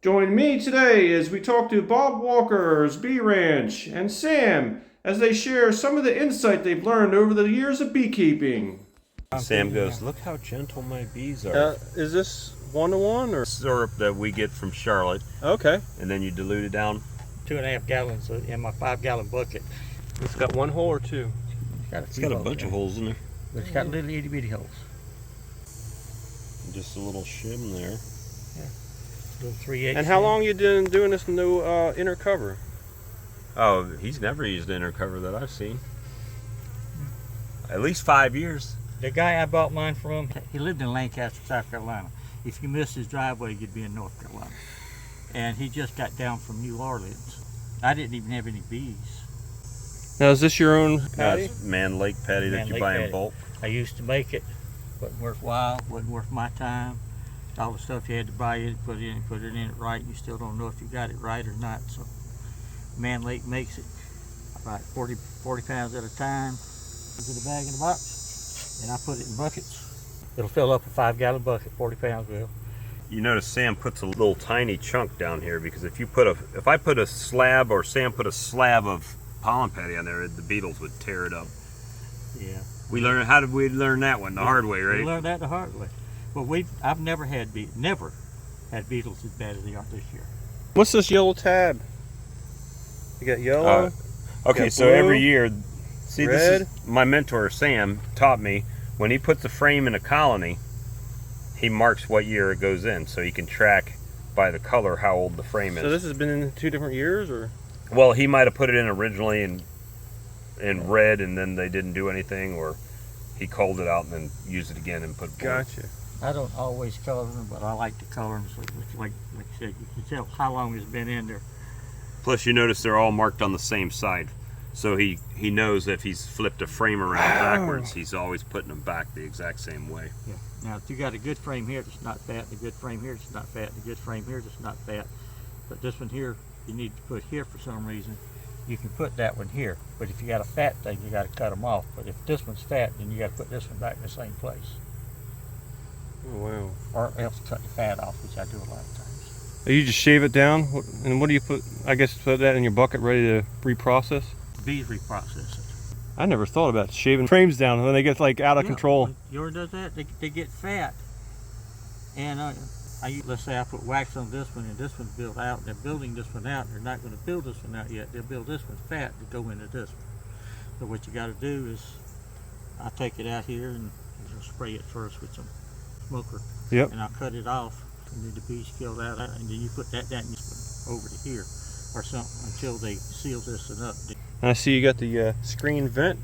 Join me today as we talk to Bob Walker's Bee Ranch and Sam as they share some of the insight they've learned over the years of beekeeping. Sam goes, look how gentle my bees are. Is this 1-to-1 or? Syrup that we get from Charlotte, Okay. and then you dilute it down. 2.5 gallons in my 5-gallon bucket. It's got one hole or two? It's got a bunch of holes in there. But it's got little itty bitty holes. Just a little shim there. Little 3/8. And how long you been doing this new inner cover? Oh, he's never used inner cover that I've seen. At least 5 years. The guy I bought mine from, he lived in Lancaster, South Carolina. If you missed his driveway, you'd be in North Carolina. And he just got down from New Orleans. I didn't even have any bees. Now is this your own patty? That's Man Lake patty that Man you Lake buy patty. in bulk. I used to make it. Wasn't worthwhile, wasn't worth my time. All the stuff you had to buy it, put it in it right. You still don't know if you got it right or not. So Man Lake makes it about 40 pounds at a time. Put a bag in a box, and I put it in buckets. It'll fill up a 5-gallon bucket, 40 pounds will. You notice Sam puts a little tiny chunk down here because if I put a slab or Sam put a slab of pollen patty on there, the beetles would tear it up. Yeah. How did we learn that one? The hard way, We right? learned that the hard way. But I've never had beetles as bad as they are this year. What's this yellow tab? You got yellow? Okay, got so blue, every year, see, red. this is my mentor Sam taught me when he puts a frame in a colony, he marks what year it goes in, so he can track by the color how old the frame is. So this has been in 2 different years, or? Well, he might have put it in originally in red, and then they didn't do anything, or he culled it out and then used it again and put blue. Gotcha. I don't always color them, but I like to color them. So like I said, you can tell how long it's been in there. Plus, you notice they're all marked on the same side. So he knows if he's flipped a frame around backwards, he's always putting them back the exact same way. Yeah. Now, if you got a good frame here that's not fat, and a good frame here that's not fat, and a good frame here that's not fat, but this one here you need to put here for some reason, you can put that one here. But if you got a fat thing, you got to cut them off. But if this one's fat, then you got to put this one back in the same place, Oh, wow. or else cut the fat off, which I do a lot of times. You just shave it down, and what do you put? I guess put that in your bucket ready to reprocess? Bees reprocess it. I never thought about shaving frames down when they get like out of control. When yours does that, they get fat. And let's say I put wax on this one and this one's built out. They're building this one out. They're not going to build this one out yet. They'll build this one fat to go into this one. So what you got to do is, I take it out here and just spray it first with some smoker. Yep. And I'll cut it off, and then the bees kill that out, and then you put that down and you put over to here or something until they seal this one up. And I see you got the screen vent.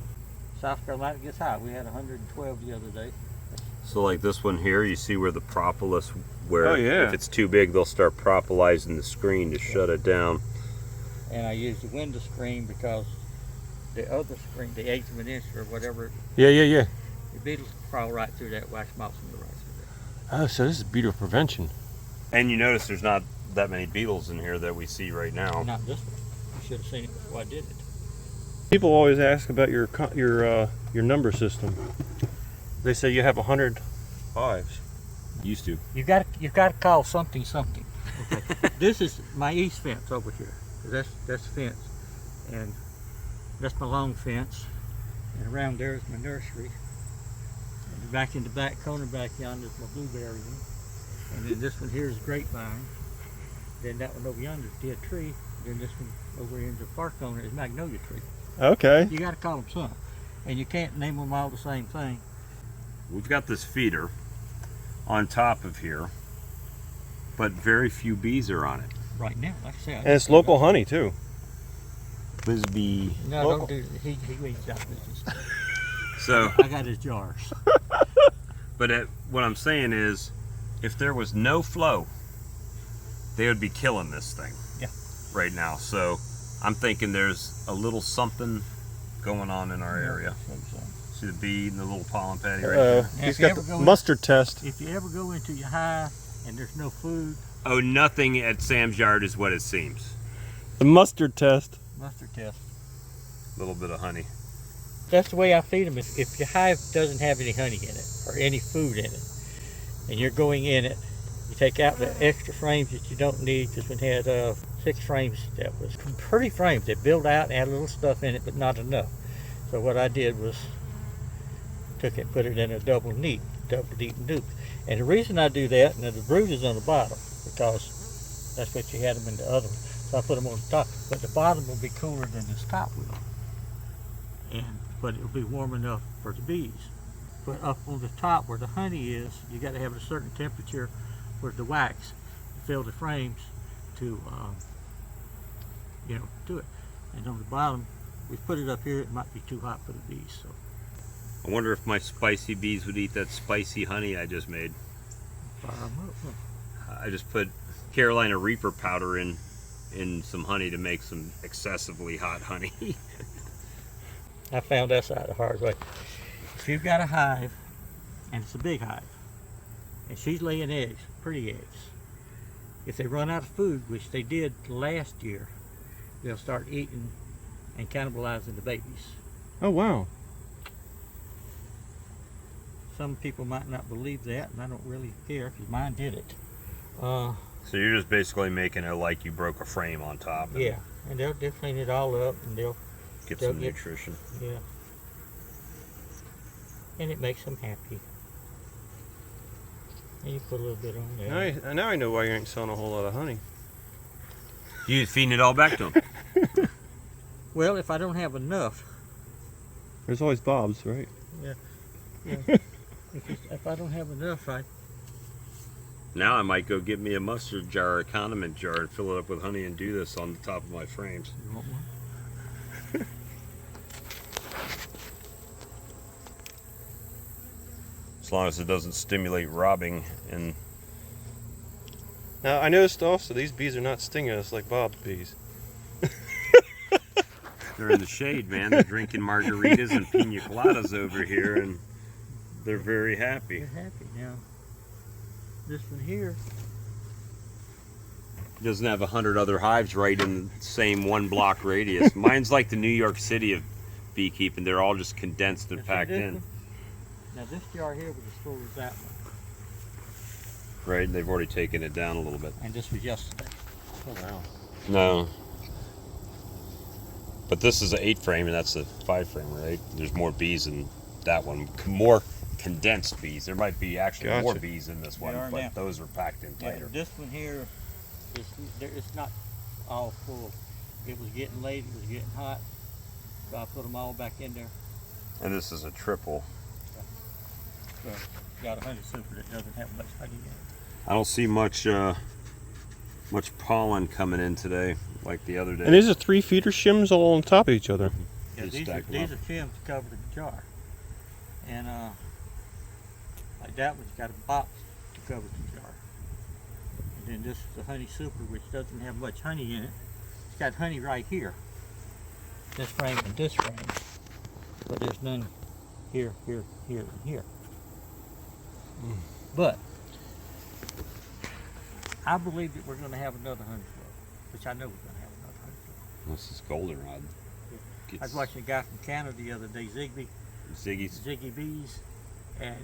South Carolina gets hot. We had 112 the other day. So like this one here, you see where the propolis, where Oh, yeah. if it's too big, they'll start propolizing the screen to shut it down. And I use the window screen because the other screen, the 1/8 of an inch or whatever, Yeah. the beetles crawl right through that, wax moths can go right through Oh, so this is beetle prevention. And you notice there's not that many beetles in here that we see right now. that. Not this one. You should have seen it before I did it. People always ask about your number system. They say you have 100 hives. Used to. You got to call something. Okay. This is my east fence over here. That's the fence, and that's my long fence. And around there is my nursery. And back in the back corner back yonder is my blueberry one. And then this one here is grapevine. Then that one over yonder is dead tree. Then this one over here in the far corner is magnolia tree. Okay. You got to call them something, and you can't name them all the same thing. We've got this feeder on top of here, but very few bees are on it. Right now, like I say. And it's local honey too. Bisbee. No, local. don't do. He reads out business. So, I got his jars. but what I'm saying is, if there was no flow, they would be killing this thing. Yeah. Right now. So, I'm thinking there's a little something going on in our area. See the bee and the little pollen patty right there? Now, He's if you got ever the go in- mustard test. If you ever go into your hive and there's no food, Oh, nothing at Sam's yard is what it seems. The mustard test. mustard test. A little bit of honey. That's the way I feed them. If your hive doesn't have any honey in it or any food in it, and you're going in it You take out the extra frames that you don't need, because we had 6 frames that was pretty frames. They built out and had a little stuff in it, but not enough. So what I did was took it, put it in a double neat and duped. And the reason I do that, and the brood is on the bottom, because that's what you had them in the other one. So I put them on the top, but the bottom will be cooler than this top will. But it will be warm enough for the bees. But up on the top where the honey is, you got to have a certain temperature for the wax to fill the frames to, do it. And on the bottom, we put it up here, it might be too hot for the bees. So I wonder if my spicy bees would eat that spicy honey I just made. fire 'em up. I just put Carolina Reaper powder in some honey to make some excessively hot honey. I found this out the hard way. If you've got a hive, and it's a big hive, and she's laying eggs, pretty eggs, if they run out of food, which they did last year, they'll start eating and cannibalizing the babies. Oh, wow. Some people might not believe that, and I don't really care, because mine did it. So you're just basically making it like you broke a frame on top. And Yeah, and they'll clean it all up, and they'll get They'll some get- nutrition. yeah. And it makes them happy. And you put a little bit on there. Now I know why you ain't selling a whole lot of honey. You feeding it all back to them. Well, if I don't have enough, There's always Bob's, right? if I don't have enough, Now I might go get me a mustard jar or a condiment jar and fill it up with honey and do this on the top of my frames. you want one? As long as it doesn't stimulate robbing. And Now, I noticed also these bees are not stinging us like Bob's bees. they're in the shade, man. They're drinking margaritas and pina coladas over here, and they're very happy. They're happy now. This one here, It doesn't have 100 other hives right in the same 1 block radius. Mine's like the New York City of beekeeping. They're all just condensed and see packed this in. one? Now this jar here was as full as that one, Right? They've already taken it down a little bit. and this was yesterday. Oh, wow. No. But this is an 8 frame and that's a 5 frame, right? There's more bees in that one. More condensed bees. There might be actually more Gotcha. bees in this one, are but now. those are packed in tighter. This one here it's not all full. It was getting late, it was getting hot, so I put them all back in there. And this is a triple. So got a honey super that doesn't have much honey in it. I don't see much pollen coming in today like the other day. And these are 3 feeder shims all on top of each other. Yeah, Just these are stack 'em up. shims to cover the jar. And like that one's got a box to cover the jar. And then this is the honey super, which doesn't have much honey in it. It's got honey right here. This frame and this frame. But there's none here, here, here, and here. But I believe that we're going to have another honey flow, which I know we're going to have another honey flow. This is goldenrod. I was watching a guy from Canada the other day, Ziggy's. Ziggy Bees, and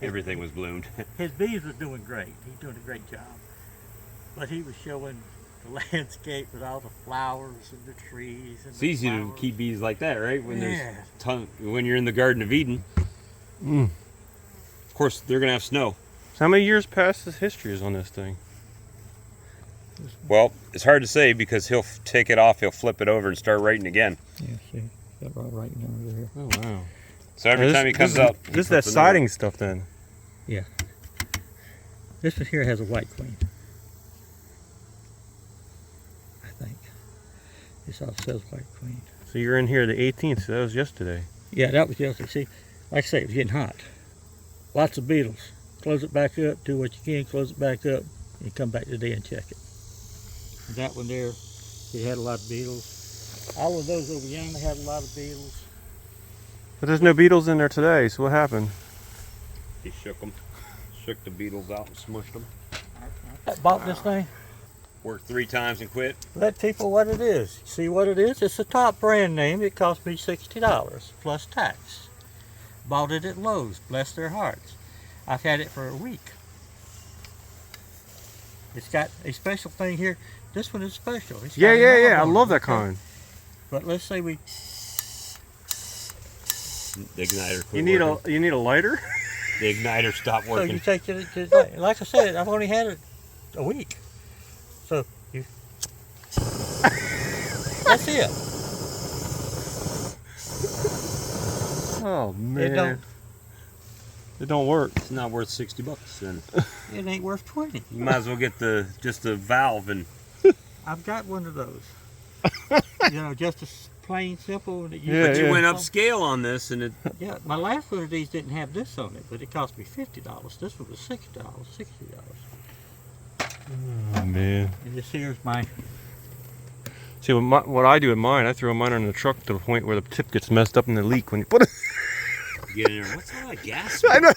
Everything was bloomed. his bees was doing great. He's doing a great job. But he was showing the landscape with all the flowers and the trees. And It's easy to keep bees like that, right? When Yeah. when you're in the Garden of Eden. Mm. Of course, they're gonna have snow. So how many years past this history is on this thing? Well, it's hard to say because he'll take it off, he'll flip it over and start writing again. Yeah, see, got right writing over there. Oh, wow. So every time he comes out, he This is that puts a new- siding stuff then. Yeah. This one here has a white queen. I think. This all says white queen. So you're in here the 18th, so that was yesterday. Yeah, that was yesterday. See, like I say, it was getting hot. Lots of beetles. Close it back up, do what you can, close it back up, and come back today and check it. And that one there, it had a lot of beetles. All of those over yonder had a lot of beetles. But there's no beetles in there today, so what happened? He shook them, shook the beetles out and smushed them. I bought this thing. Worked 3 times and quit. Let people what it is. See what it is? It's a top brand name. It cost me $60 plus tax. Bought it at Lowe's. Bless their hearts. I've had it for a week. It's got a special thing here. This one is special. It's Yeah, got a yeah, knob yeah. I on it, love that okay? kind. But let's say we The igniter quit You need working. a lighter? The igniter stopped so you working. take it to like I said, I've only had it a week. So you that's it. Oh man. don't- It don't work. It's not worth $60 then. It ain't worth 20. You might as well get just the valve and I've got one of those. You know, just a plain simple. That you Yeah, but you yeah. went upscale on this and it Yeah, my last one of these didn't have this on it, but it cost me $50. This one was $60. Oh man. And this here's my. See, what I do with mine, I throw mine in the truck to the point where the tip gets messed up in the leak when you put it. get in there. What's all that gas? I know.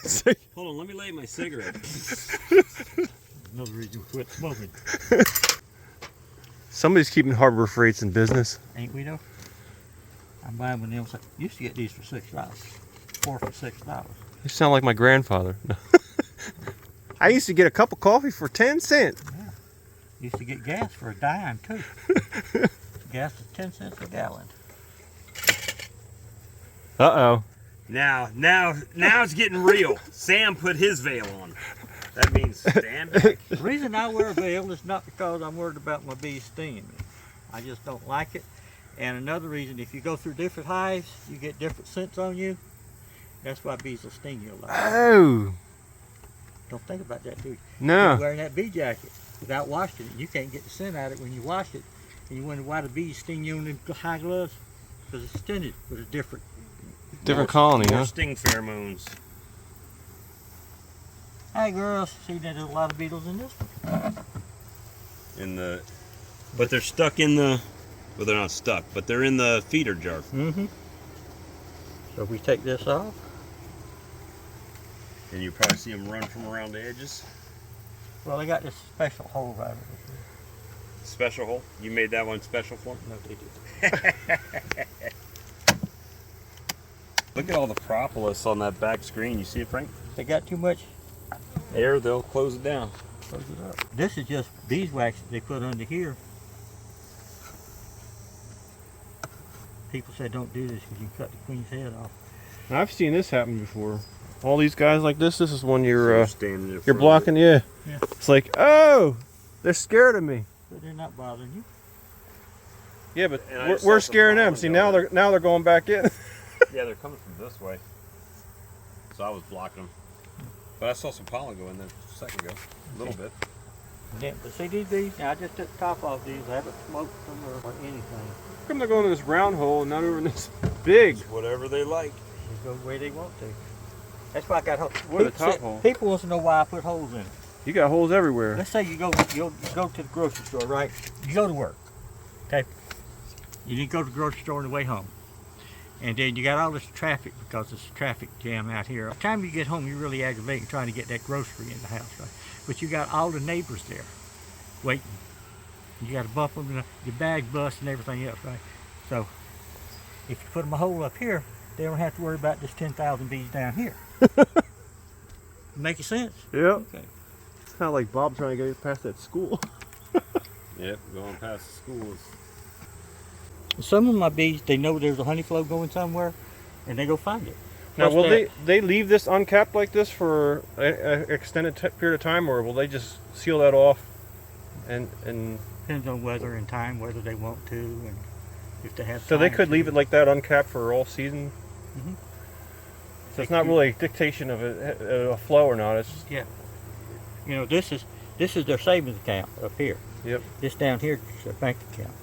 Hold on, let me light my cigarette. Another reason we quit smoking. Somebody's keeping Harbor Freights in business. Ain't we though? I'm buying one of them. Used to get these for $6. 4 for $6. You sound like my grandfather. I used to get a cup of coffee for 10 cents. Used to get gas for a dime too. Gas is 10 cents a gallon. Uh-oh. Now it's getting real. Sam put his veil on. That means stand back. The reason I wear a veil is not because I'm worried about my bees stinging me. I just don't like it. And another reason, if you go through different hives, you get different scents on you. That's why bees will sting you a lot. Oh. Don't think about that, do you? No. You're wearing that bee jacket without washing it. You can't get the scent out of it when you wash it. And you wonder why the bees sting you in the high gloves? Because it's tinted with a different. Different colony, More huh? sting pheromones. Hey girls, see there's a lot of beetles in this one. But they're stuck in the. Well, they're not stuck, but they're in the feeder jar. Mm-hmm. So we take this off. And you probably see them run from around the edges. Well, they got this special hole right over here. Special hole. You made that one special for them. No, they did. Look at all the propolis on that back screen. You see it, Frank? They got too much. Air, they'll close it down. Close it up. This is just beeswax that they put under here. People say don't do this because you can cut the queen's head off. I've seen this happen before. All these guys like this is when you're standing in you're front of blocking, yeah. Yeah. It's like, oh, they're scared of me. But they're not bothering you. Yeah, but And I we're, just we're saw some scaring them. pollen See, go now they're going back in. it. Yeah, they're coming from this way. So I was blocking them. But I saw some pollen go in there a second ago. A little bit. Yeah, but see these bees? Now I just took the top off these. I haven't smoked them or anything. How come they're going in this round hole and not over in this big? Whatever they like. They go where they want to. That's why I got holes. What a top hole. People want to know why I put holes in it. You got holes everywhere. Let's say you go to the grocery store, right? You go to work, okay? You need to go to the grocery store on the way home. And then you got all this traffic because there's a traffic jam out here. By the time you get home, you're really aggravating trying to get that grocery in the house, right? But you got all the neighbors there waiting. You got to bump them, your bag bust and everything else, right? So if you put them a hole up here, they don't have to worry about this 10,000 bees down here. Make sense? Yep. Okay. It's kind of like Bob trying to get past that school. Yep, going past the schools. Some of my bees, they know there's a honey flow going somewhere, and they go find it. Now, Plus will that- they leave this uncapped like this for an extended period of time, or will they just seal that off? And Depends on weather and time, whether they want to, and if they have. so they time could to. leave it like that uncapped for all season. Mhm. So it's not really a dictation of a flow or not. It's Yeah. You know, this is their savings account up here. Yep. This down here is their bank account.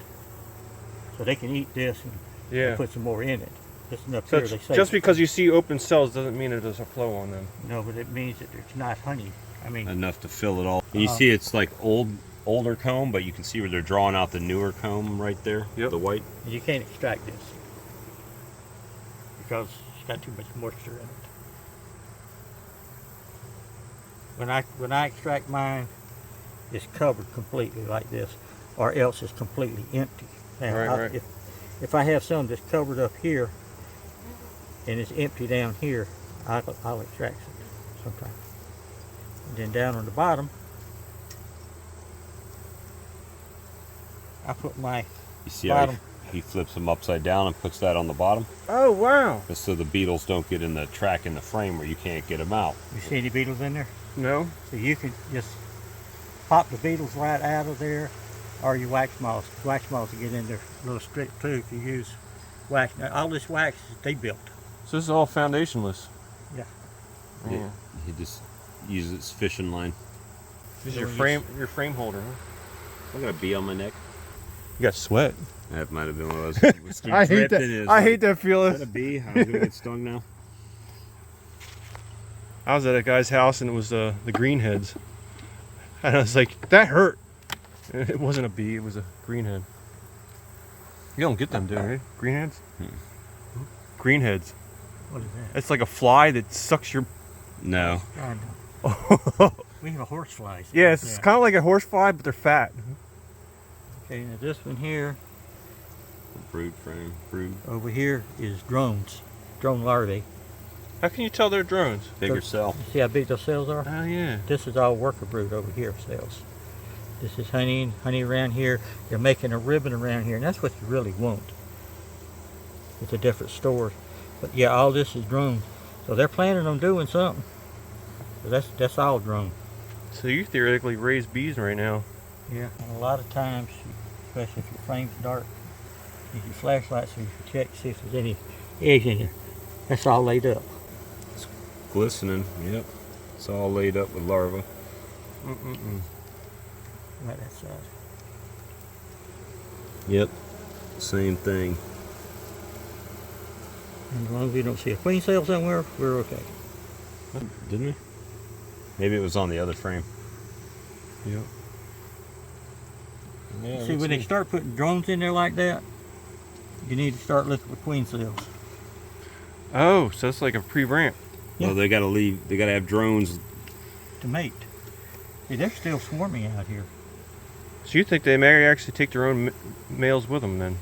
So they can eat this and yeah. put some more in it. This and up So here it's they save. just because you see open cells doesn't mean that there's a flow on them. No, but it means that there's not honey. I mean, Enough to fill it all. And you see it's like older comb, but you can see where they're drawing out the newer comb right there. Yep. The white. you can't extract this because it's got too much moisture in it. When I extract mine, it's covered completely like this, or else it's completely empty. Now, Right. If I have some that's covered up here and it's empty down here, I'll extract it sometimes. Then down on the bottom, I put my You see how bottom. he flips them upside down and puts that on the bottom? Oh, wow. Just so the beetles don't get in the track in the frame where you can't get them out. You see any beetles in there? No? So you can just pop the beetles right out of there, or your wax moths. Wax moths will get in there a little strict too if you use wax. Now, all this wax is they built. So this is all foundationless. Yeah. Yeah. He just uses fishing line. This is So your frame holder, huh? I got a bee on my neck. You got sweat. That might have been one of those. I hate that. I hate that Is that a feeling. bee? I'm gonna get stung now. I was at a guy's house and it was the greenheads. And I was like, that hurt. And it wasn't a bee, it was a greenhead. You don't get them, do you? Greenheads? Greenheads. What is that? It's like a fly that sucks your. No. I know. We have a horse fly. Yeah, it's kind of like a horse fly, but they're fat. Okay, now this one here, Brood frame. Brood. over here is drones, drone larvae. How can you tell they're drones? Bigger cell. You see how big those cells are? Oh, yeah. This is all worker brood over here cells. This is honey around here. They're making a ribbon around here, and that's what you really want. It's a different store. But yeah, all this is drone. So they're planning on doing something. So that's all drone. So you theoretically raise bees right now. Yeah. And a lot of times, especially if your frame's dark, use your flashlight so you can check see if there's any eggs in there. That's all laid up. Glistening. Yep. It's all laid up with larvae. Right that side. Yep. Same thing. And as long as we don't see a queen cell somewhere, we're okay. Didn't we? Maybe it was on the other frame. Yep. Yeah, See, when they start putting drones in there like that, you need to start looking for queen cells. Oh, so it's like a pre-ramp. Well, they gotta leave. They gotta have drones. To mate. See, they're still swarming out here. So you think they may actually take their own males with them then?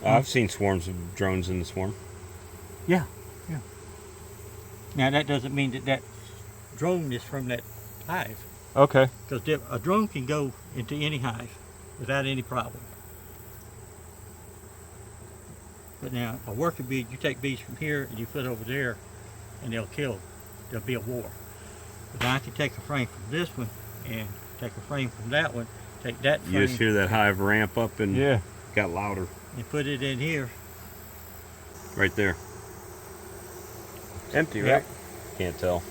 I've seen swarms of drones in the swarm. Yeah. Now that doesn't mean that drone is from that hive, Okay. because a drone can go into any hive without any problem. But now a worker bee, you take bees from here and you put over there, and they'll kill. There'll be a war. But now I can take a frame from this one and take a frame from that one, take that You just frame hear that hive ramp up and Yeah. got louder and put it in here. right there. Empty, Yep. right? Can't tell.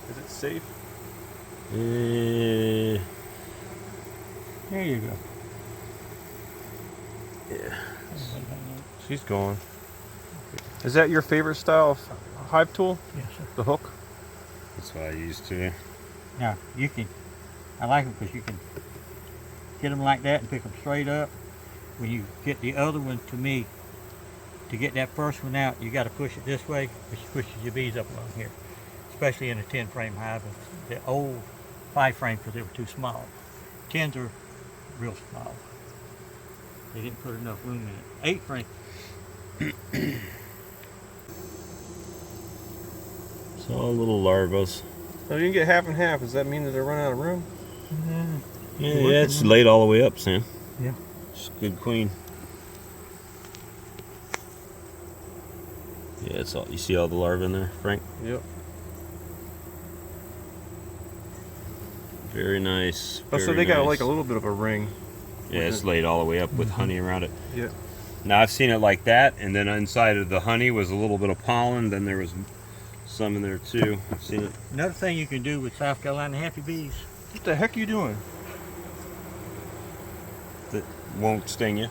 Is it safe? There you go. Yeah. She's gone. Is that your favorite style of hive tool? Yes, sir. The hook? That's what I used to. Now you can, I like them because you can get them like that and pick them straight up. When you get the other one, to me, to get that first one out, you got to push it this way, which pushes your bees up along here, especially in a 10 frame hive. The old 5 frame, because they were too small. 10s are real small. They didn't put enough room in it. 8 frame. It's all little larvas. So you can get half and half. Does that mean that they're running out of room? Yeah, it's laid all the way up, Sam. Yeah. It's a good queen. Yeah, it's all. You see all the larvae in there, Frank? Yep. Very nice. Oh, so very they got nice. like a little bit of a ring. Yeah, it's laid all the way up with honey around it. Yeah. Now I've seen it like that, and then inside of the honey was a little bit of pollen. Then there was some in there too. I've seen it. Another thing you can do with South Carolina happy bees, What the heck are you doing? That won't sting you.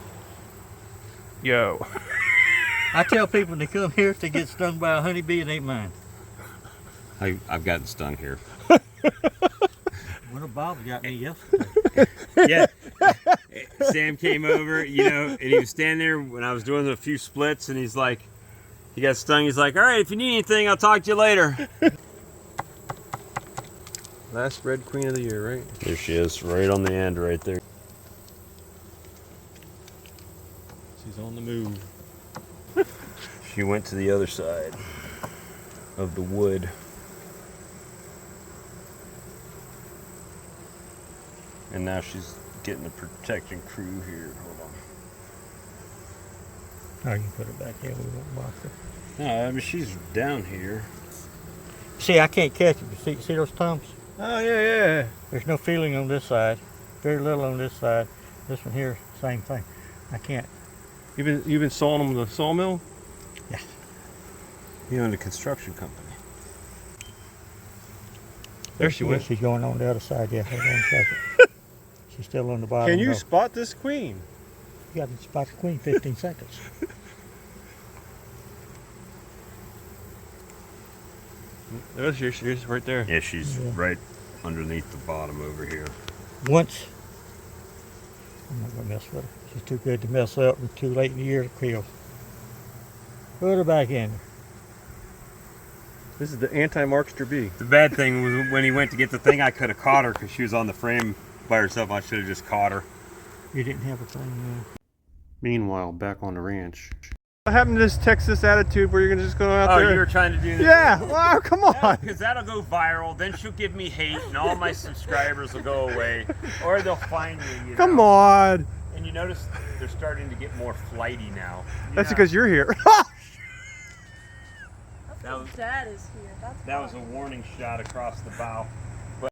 Yo. I tell people when they come here, if they get stung by a honeybee, it ain't mine. I've gotten stung here. One of Bob's got me yesterday. Yeah. Sam came over, you know, and he was standing there when I was doing a few splits, and he's like, he got stung. He's like, all right, if you need anything, I'll talk to you later. Last red queen of the year, right? There she is, right on the end, right there. She's on the move. She went to the other side of the wood. And now she's getting the protection crew here. Hold on. Oh, you can put it back there. We won't box her. No, I mean she's down here. See, I can't catch it. See those thumbs? Oh yeah. There's no feeling on this side. Very little on this side. This one here, same thing. I can't. You've been sawing them with a sawmill? Yeah. You own a construction company. There she went. She's going on the other side. Yeah, hold on a second. She's still on the bottom. Can you row. spot this queen? You got to spot the queen 15 seconds. There's she's right there. Yeah, she's Yeah. right underneath the bottom over here. Once, I'm not gonna mess with her. She's too good to mess up and too late in the year to kill. Put her back in. This is the anti-Markster B. The bad thing was when he went to get the thing, I could have caught her because she was on the frame by herself. I should have just caught her. You didn't have a thing. Meanwhile, back on the ranch. What happened to this Texas attitude where you're gonna just go out Oh, there? you were trying to do this? Yeah. Wow. Come on. Because that'll go viral. Then she'll give me hate, and all my subscribers will go away, or they'll find me. You Come know? on. And you notice they're starting to get more flighty now. That's Yeah. because you're here. That was- Dad is here. That's That was why. a warning shot across the bow.